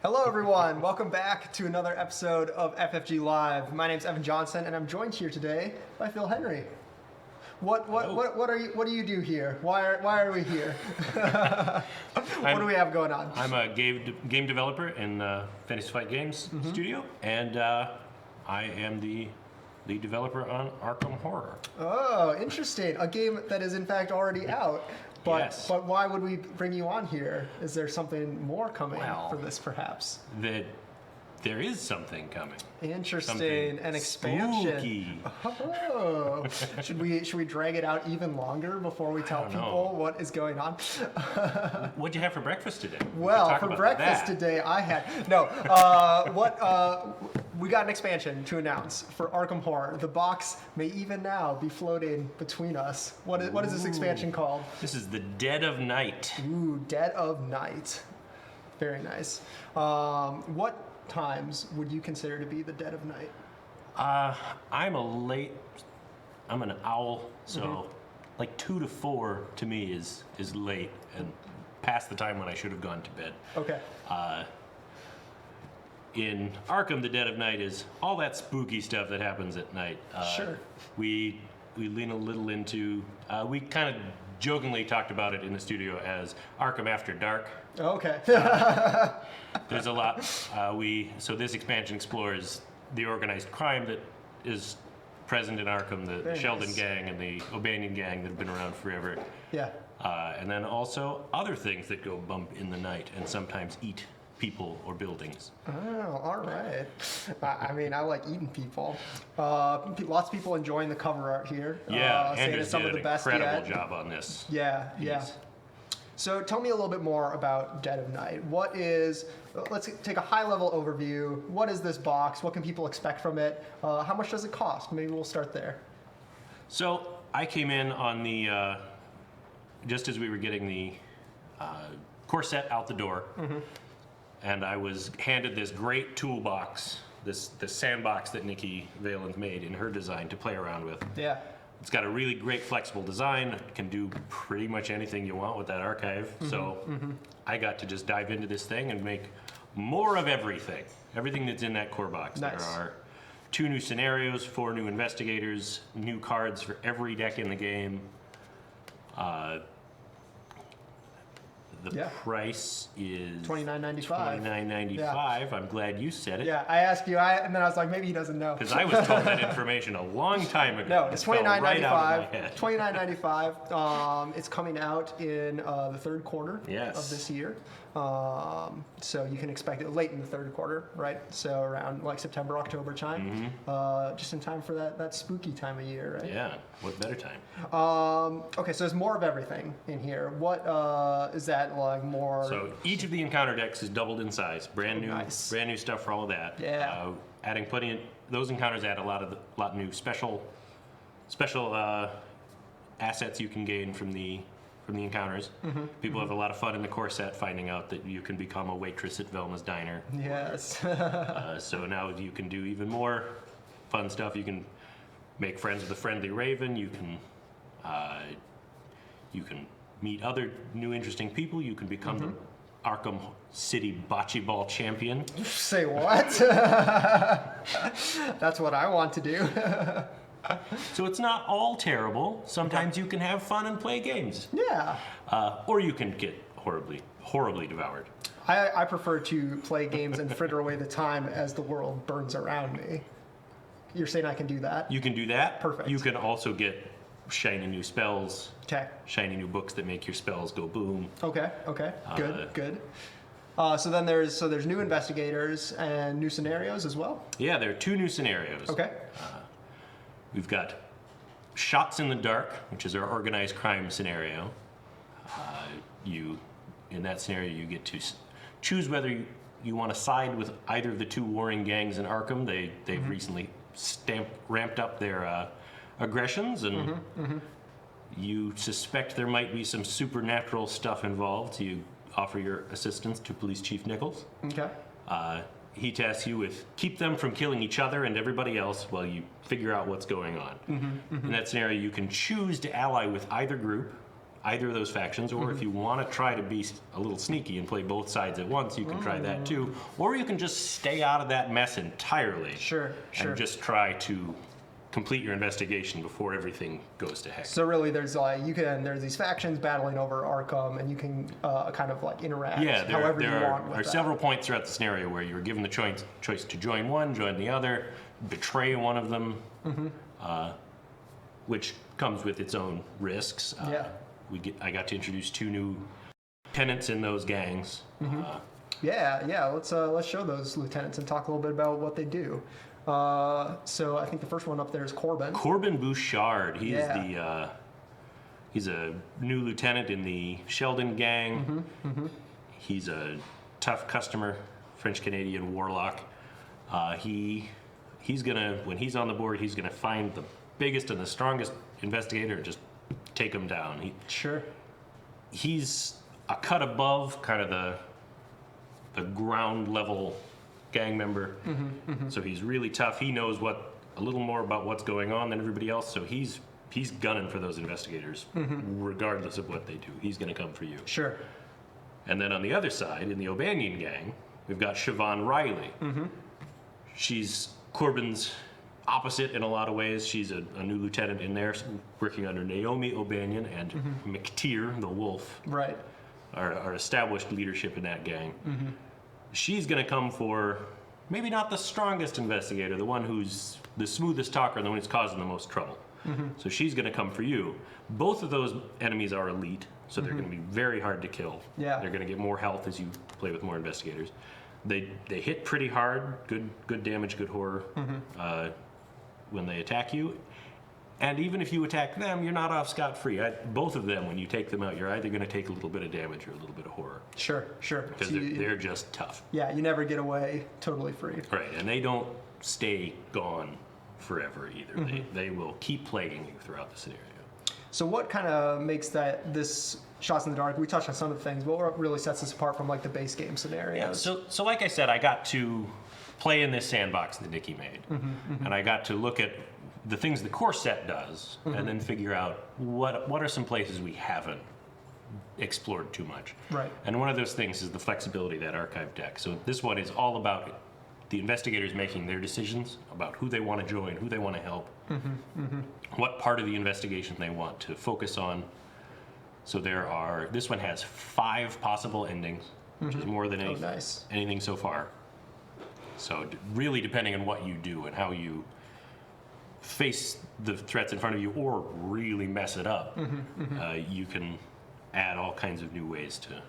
Hello, everyone. Welcome back to another episode of FFG Live. My name's Evan Johnson, and I'm joined here today by Phil Henry. What do you do here? Why are we here? What do we have going on? I'm a game developer in Fantasy Flight Games studio, and I am the lead developer on Arkham Horror. Oh, interesting. A game that is in fact already out. But, Yes. but why would we bring you on here? Is there something more coming for this, perhaps? That there is something coming. Interesting. Something An expansion. spooky. Oh. Should we drag it out even longer before we tell people what is going on? What'd you have for breakfast today? Well, for breakfast today, I had we got an expansion to announce for Arkham Horror. The box may even now be floating between us. What is this expansion called? This is the Dead of Night. Ooh, Dead of Night. Very nice. What times would you consider to be the dead of night? I'm an owl, so like 2 to 4 to me is late and past the time when I should have gone to bed. Okay. In Arkham, the Dead of Night is all that spooky stuff that happens at night. Sure. We lean a little into, we kind of jokingly talked about it in the studio as Arkham After Dark. Okay. There's a lot. So this expansion explores the organized crime that is present in Arkham, the Sheldon gang and the O'Banion gang that have been around forever. Yeah. And then also other things that go bump in the night and sometimes eat people or buildings. Oh, all right. I mean, I like eating people. Lots of people enjoying the cover art here. Yeah, saying Andrews it's some did of the an best incredible yet. job on this. Yeah. piece. So tell me a little bit more about Dead of Night. Let's take a high-level overview. What is this box? What can people expect from it? How much does it cost? Maybe we'll start there. So I came in on the, just as we were getting the core set out the door, and I was handed this great toolbox, this sandbox that Nikki Valand made in her design to play around with. Yeah. It's got a really great flexible design. It can do pretty much anything you want with that archive. So I got to just dive into this thing and make more of everything that's in that core box. Nice. There are 2 new scenarios, 4 new investigators, new cards for every deck in the game. The price is $29.95. $29.95. I'm glad you said it. Yeah, I asked you, and then I was like, maybe he doesn't know. Because I was told that information a long time ago. No, it's $29.95. Right out of my head. $29.95. It's coming out in the third quarter of this year. So you can expect it late in the third quarter, right? So around like September, October time. Just in time for that spooky time of year, right? Yeah, what better time? Okay, so there's more of everything in here. What is that like more? So each of the encounter decks is doubled in size. Brand new stuff for all of that. Yeah. Those encounters add a lot of new special assets you can gain from the encounters. People have a lot of fun in the core set finding out that you can become a waitress at Velma's Diner. Yes. So now you can do even more fun stuff. You can make friends with a friendly raven. You can meet other new interesting people. You can become the Arkham City Bocce Ball champion. Say what? That's what I want to do. So it's not all terrible. Sometimes you can have fun and play games. Yeah. Or you can get horribly devoured. I prefer to play games and fritter away the time as the world burns around me. You're saying I can do that? You can do that. Perfect. You can also get shiny new spells. Okay. Shiny new books that make your spells go boom. Okay. Good. So there's new investigators and new scenarios as well? Yeah, there are 2 new scenarios. Okay. We've got Shots in the Dark, which is our organized crime scenario. In that scenario, you get to choose whether you want to side with either of the 2 warring gangs in Arkham. They've recently ramped up their aggressions, and you suspect there might be some supernatural stuff involved. So you offer your assistance to Police Chief Nichols. Okay. He tasks you with keep them from killing each other and everybody else while you figure out what's going on. In that scenario, you can choose to ally with either group, either of those factions, or if you want to try to be a little sneaky and play both sides at once, you can try that too. Or you can just stay out of that mess entirely. Sure. And just try to complete your investigation before everything goes to heck. So really, there's there's these factions battling over Arkham, and you can kind of like interact however you want with there are several points throughout the scenario where you're given the choice to join one, join the other, betray one of them, which comes with its own risks. I got to introduce 2 new lieutenants in those gangs. Let's show those lieutenants and talk a little bit about what they do. So I think the first one up there is Korben. Korben Bouchard. He's he's a new lieutenant in the Sheldon gang. He's a tough customer, French-Canadian warlock. He's gonna, when he's on the board, he's gonna find the biggest and the strongest investigator and just take him down. He's a cut above kind of the ground level gang member. So he's really tough. He knows a little more about what's going on than everybody else. So he's gunning for those investigators, regardless of what they do. He's going to come for you. Sure. And then on the other side, in the O'Banion gang, we've got Siobhan Riley. She's Korben's opposite in a lot of ways. She's a new lieutenant in there, working under Naomi O'Banion and McTeer, the wolf. Right. Our established leadership in that gang. She's going to come for maybe not the strongest investigator, the one who's the smoothest talker, the one who's causing the most trouble. So she's going to come for you. Both of those enemies are elite, so they're going to be very hard to kill. They're going to get more health as you play with more investigators. They hit pretty hard, good damage, good horror when they attack you. And even if you attack them, you're not off scot-free. Both of them, when you take them out, you're either going to take a little bit of damage or a little bit of horror. Sure. Because they're just tough. Yeah, you never get away totally free. Right, and they don't stay gone forever either. They will keep plaguing you throughout the scenario. So what kind of makes this Shots in the Dark? We touched on some of the things, but what really sets this apart from like the base game scenarios? Yeah, so like I said, I got to play in this sandbox that Nikki made. And I got to look at the things the core set does, and then figure out what are some places we haven't explored too much. Right. And one of those things is the flexibility of that archive deck. So this one is all about the investigators making their decisions about who they want to join, who they want to help, what part of the investigation they want to focus on. So this one has 5 possible endings, which is more than anything so far. So really depending on what you do and how you face the threats in front of you or really mess it up, you can add all kinds of new ways to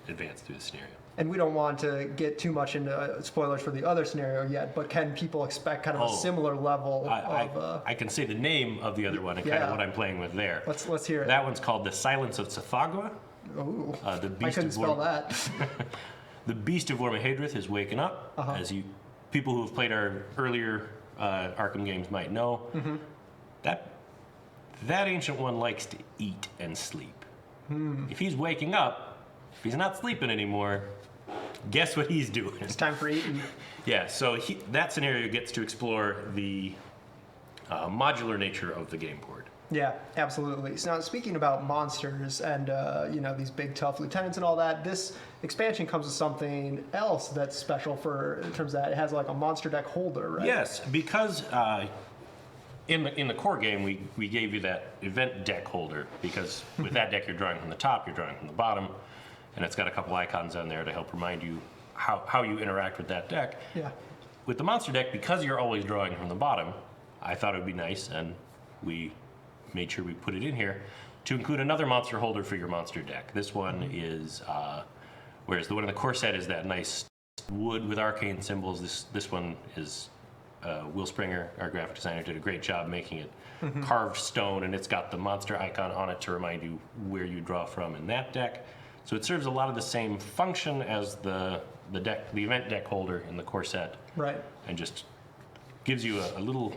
advance through the scenario. And we don't want to get too much into spoilers for the other scenario yet, but can people expect kind of a similar level of... I can say the name of the other one and kind of what I'm playing with there. Let's hear it. That one's called The Silence of Sephora. Ooh, I couldn't spell that. The Beast of Wormahedrith is waking up, as people who have played our earlier Arkham games might know. That ancient one likes to eat and sleep. If he's waking up, if he's not sleeping anymore, guess what he's doing? It's time for eating. Yeah, so that scenario gets to explore the modular nature of the game board. Yeah, absolutely. So now speaking about monsters and these big tough lieutenants and all that, this expansion comes with something else that's special in terms of that it has like a monster deck holder, right? Yes, because in the core game we gave you that event deck holder because with that deck you're drawing from the top, you're drawing from the bottom, and it's got a couple icons on there to help remind you how you interact with that deck. Yeah. With the monster deck, because you're always drawing from the bottom, I thought it would be nice, and we made sure we put it in here to include another monster holder for your monster deck. This one is, whereas the one in the core set is that nice wood with arcane symbols, this one is Will Springer, our graphic designer, did a great job making it carved stone, and it's got the monster icon on it to remind you where you draw from in that deck. So it serves a lot of the same function as the event deck holder in the core set. Right. And just gives you a little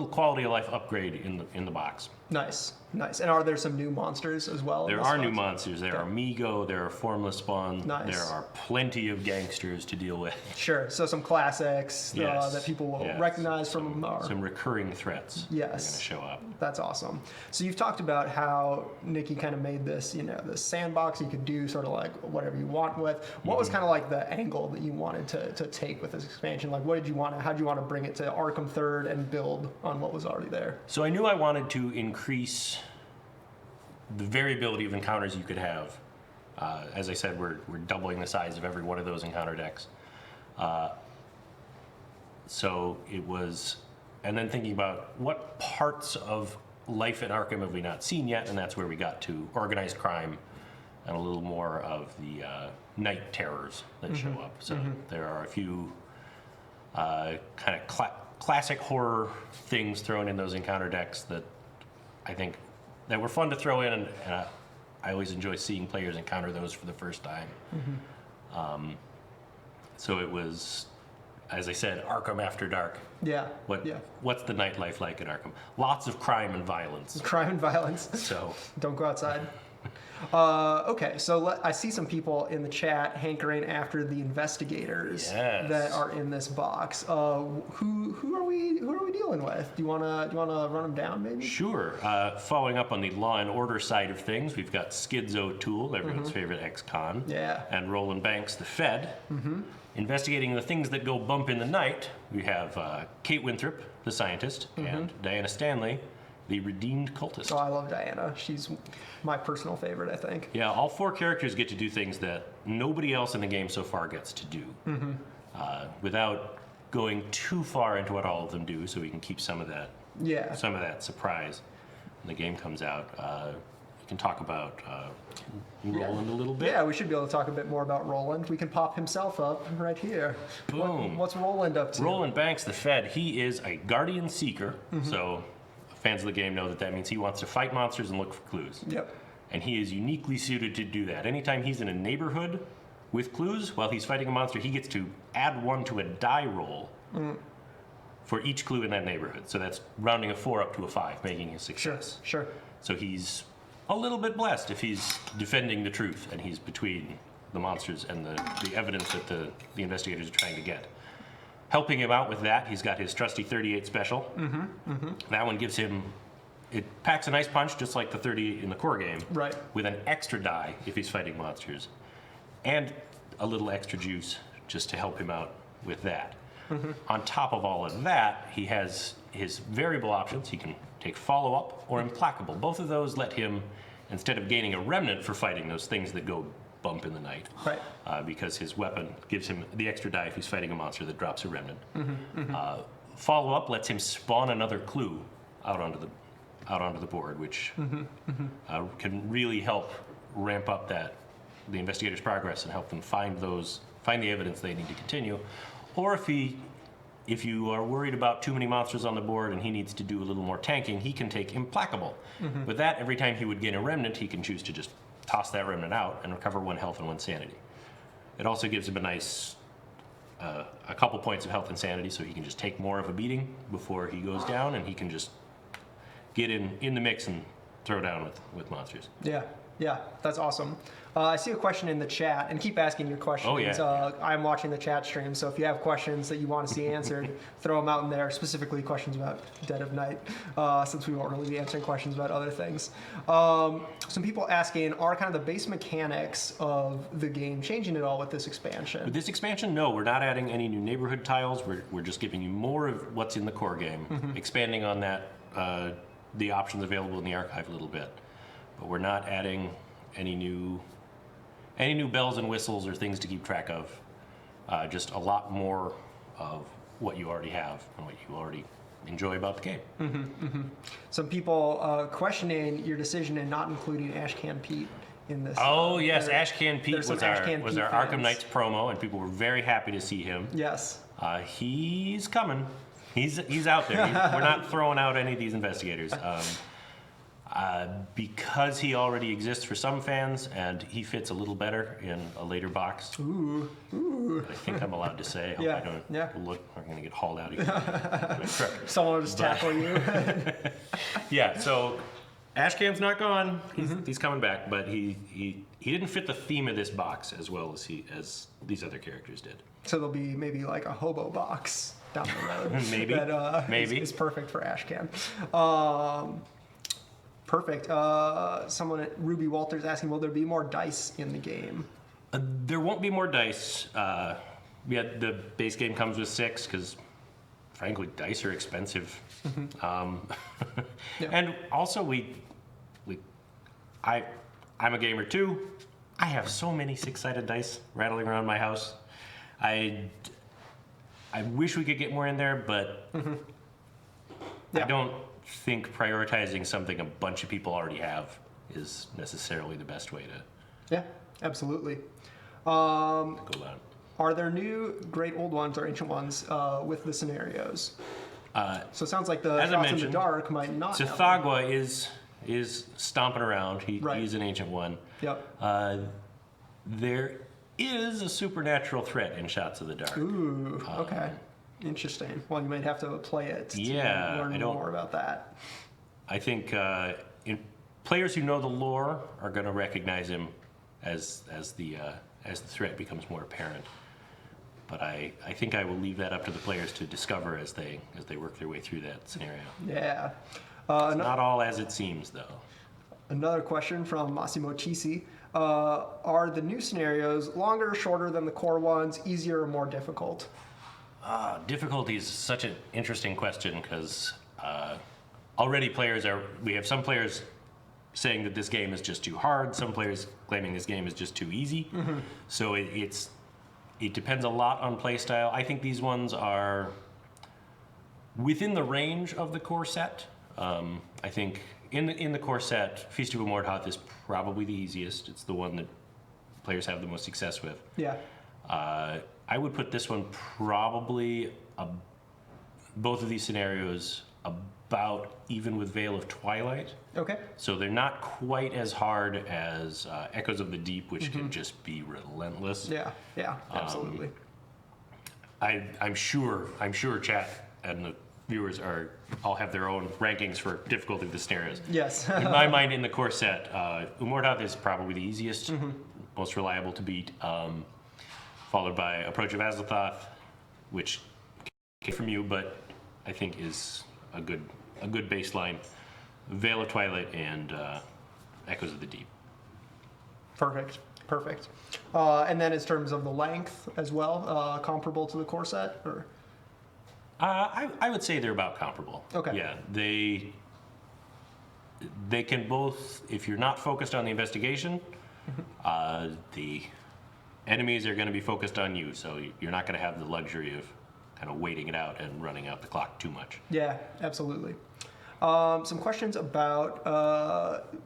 quality of life upgrade in the box. Nice. Nice. And are there some new monsters as well? There are new monsters. There are Migo, there are formless spawn. Nice. There are plenty of gangsters to deal with. Sure. So some classics that people will recognize from some recurring threats. Yes. Are going to show up. That's awesome. So you've talked about how Nicky kind of made this, this sandbox you could do sort of like whatever you want with. What was kind of like the angle that you wanted to take with this expansion? Like how did you want to bring it to Arkham Third and build on what was already there? So I knew I wanted to increase the variability of encounters you could have. As I said, we're doubling the size of every one of those encounter decks. So it was, and then thinking about what parts of life at Arkham have we not seen yet, and that's where we got to organized crime and a little more of the night terrors that show up. So there are a few kind of classic horror things thrown in those encounter decks that I think that were fun to throw in, and I always enjoy seeing players encounter those for the first time. So it was, as I said, Arkham After Dark. Yeah. What's the nightlife like at Arkham? Lots of crime and violence. Crime and violence. So don't go outside. Okay, so I see some people in the chat hankering after the investigators that are in this box. Who are we dealing with? Do you wanna run them down, maybe? Sure. Following up on the law and order side of things, we've got Skidzo Tool, everyone's favorite ex-con, and Roland Banks, the Fed. Investigating the things that go bump in the night, we have Kate Winthrop, the scientist, and Diana Stanley, the redeemed cultist. Oh, I love Diana. She's my personal favorite, I think. Yeah, all 4 characters get to do things that nobody else in the game so far gets to do. Without going too far into what all of them do, so we can keep some of that surprise when the game comes out. We can talk about Roland a little bit. Yeah, we should be able to talk a bit more about Roland. We can pop himself up right here. Boom. What's Roland up to? Roland Banks, the Fed, he is a Guardian Seeker, so fans of the game know that means he wants to fight monsters and look for clues. Yep. And he is uniquely suited to do that. Anytime he's in a neighborhood with clues, while he's fighting a monster, he gets to add 1 to a die roll for each clue in that neighborhood. So that's rounding a 4 up to a 5, making a success. Sure. So he's a little bit blessed if he's defending the truth and he's between the monsters and the evidence that the investigators are trying to get. Helping him out with that, he's got his trusty 38 special. That one gives him, it packs a nice punch, just like the 30 in the core game. Right. With an extra die if he's fighting monsters. And a little extra juice just to help him out with that. On top of all of that, he has his variable options. He can take follow-up or implacable. Both of those let him, instead of gaining a remnant for fighting those things that go bump in the night, because his weapon gives him the extra die if he's fighting a monster that drops a remnant. Follow-up lets him spawn another clue out onto the board, which can really help ramp up the investigator's progress and help them find the evidence they need to continue. Or if you are worried about too many monsters on the board and he needs to do a little more tanking, he can take implacable. With that, every time he would gain a remnant, he can choose to just toss that remnant out and recover 1 health and 1 sanity. It also gives him a nice, a couple points of health and sanity, so he can just take more of a beating before he goes down, and he can just get in the mix and throw down with monsters. Yeah, that's awesome. I see a question in the chat, and keep asking your questions. Oh, yeah. I'm watching the chat stream, so if you have questions that you want to see answered, throw them out in there, specifically questions about Dead of Night, since we won't really be answering questions about other things. Some people asking, are kind of the base mechanics of the game changing at all with this expansion? With this expansion, no, we're not adding any new neighborhood tiles. We're just giving you more of what's in the core game, expanding on that, the options available in the archive a little bit. But we're not adding any new bells and whistles or things to keep track of. Just a lot more of what you already have and what you already enjoy about the game. Some people questioning your decision in not including Ashcan Pete in this. Oh yes, Ashcan Pete was our Arkham fans. Knights promo, and people were very happy to see him. Yes. He's coming. He's out there. We're not throwing out any of these investigators. Because he already exists for some fans, and he fits a little better in a later box. Ooh. I think I'm allowed to say. I hope I don't look. I'm going to get hauled out again. Someone will just tackle you. Yeah. So Ashcan's not gone. He's coming back, but he didn't fit the theme of this box as well as these other characters did. So there'll be maybe like a hobo box down the road. Maybe. That Maybe. is perfect for Ashcan. Perfect. Someone at Ruby Walters asking, will there be more dice in the game? There won't be more dice. The base game comes with 6 because, frankly, dice are expensive. Yeah. And also, I'm a gamer too. I have so many 6-sided dice rattling around my house. I wish we could get more in there, but Yeah. I don't think prioritizing something a bunch of people already have is necessarily the best way to Yeah, absolutely. go about it. Are there new great old ones or ancient ones with the scenarios? So it sounds like the as I Shots in the mentioned, Dark might not have them. Tsithagwa is stomping around. Right. He's an ancient one. Yep. There is a supernatural threat in Shots of the Dark. Ooh, okay. Interesting. Well, you might have to play it to learn more about that. I think players who know the lore are going to recognize him as the threat becomes more apparent. But I think I will leave that up to the players to discover as they work their way through that scenario. Yeah. It's not all as it seems, though. Another question from Massimo Chisi. Are the new scenarios longer or shorter than the core ones, easier or more difficult? Difficulty is such an interesting question because already we have some players saying that this game is just too hard, some players claiming this game is just too easy. So it depends a lot on play style. I think these ones are within the range of the core set. I think in the core set, Feast of Umordhoth is probably the easiest. It's the one that players have the most success with. Yeah. I would put this one probably, both of these scenarios, about even with Veil of Twilight. Okay. So they're not quite as hard as Echoes of the Deep, which can just be relentless. Yeah, absolutely. I'm sure chat and the viewers all have their own rankings for difficulty of the scenarios. Yes. In my mind, in the core set, Umordhoth is probably the easiest, most reliable to beat. Followed by Approach of Azathoth, which came from you, but I think is a good baseline. Veil of Twilight and Echoes of the Deep. Perfect. And then in terms of the length as well, comparable to the core set, or? I would say they're about comparable. Okay. Yeah, they can both. If you're not focused on the investigation, the enemies are going to be focused on you, so you're not going to have the luxury of kind of waiting it out and running out the clock too much. Yeah, absolutely. Some questions about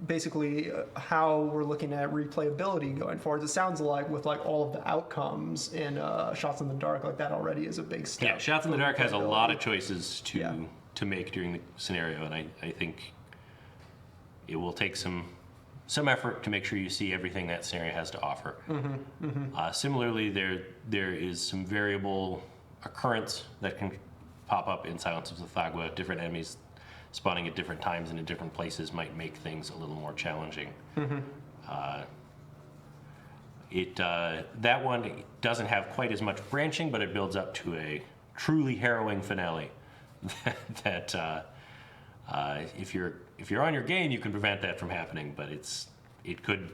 basically how we're looking at replayability going forward. It sounds like with like all of the outcomes in Shots in the Dark, like that already is a big step. Yeah, Shots in the Dark has a lot of choices to make during the scenario, and I think it will take some effort to make sure you see everything that scenario has to offer. Similarly, there is some variable occurrence that can pop up in Silence of Sephora. Different enemies spawning at different times and in different places might make things a little more challenging. That one doesn't have quite as much branching, but it builds up to a truly harrowing finale. that if you're on your game, you can prevent that from happening, but it could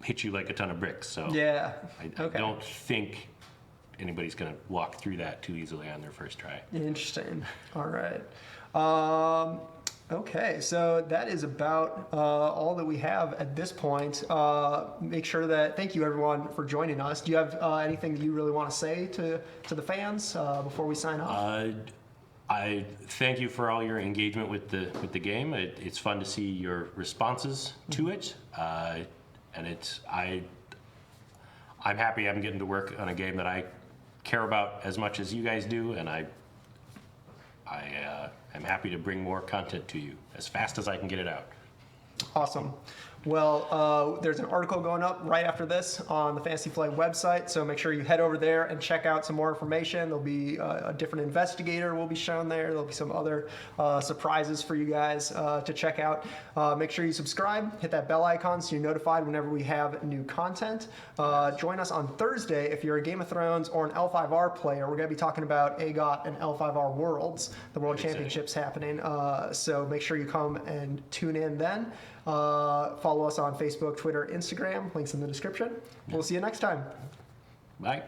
hit you like a ton of bricks. So Yeah. I don't think anybody's going to walk through that too easily on their first try. Interesting. All right. Okay, so that is about all that we have at this point. Thank you everyone for joining us. Do you have anything that you really want to say to the fans before we sign off? I thank you for all your engagement with the game. It's fun to see your responses to it, and I'm happy I'm getting to work on a game that I care about as much as you guys do, and I am happy to bring more content to you as fast as I can get it out. Awesome. Well, there's an article going up right after this on the Fantasy Flight website, so make sure you head over there and check out some more information. There'll be a different investigator will be shown there. There'll be some other surprises for you guys to check out. Make sure you subscribe, hit that bell icon so you're notified whenever we have new content. Join us on Thursday if you're a Game of Thrones or an L5R player. We're going to be talking about AGOT and L5R Worlds, the World Championships happening. So make sure you come and tune in then. Follow us on Facebook, Twitter, Instagram. Links in the description. We'll see you next time. Bye.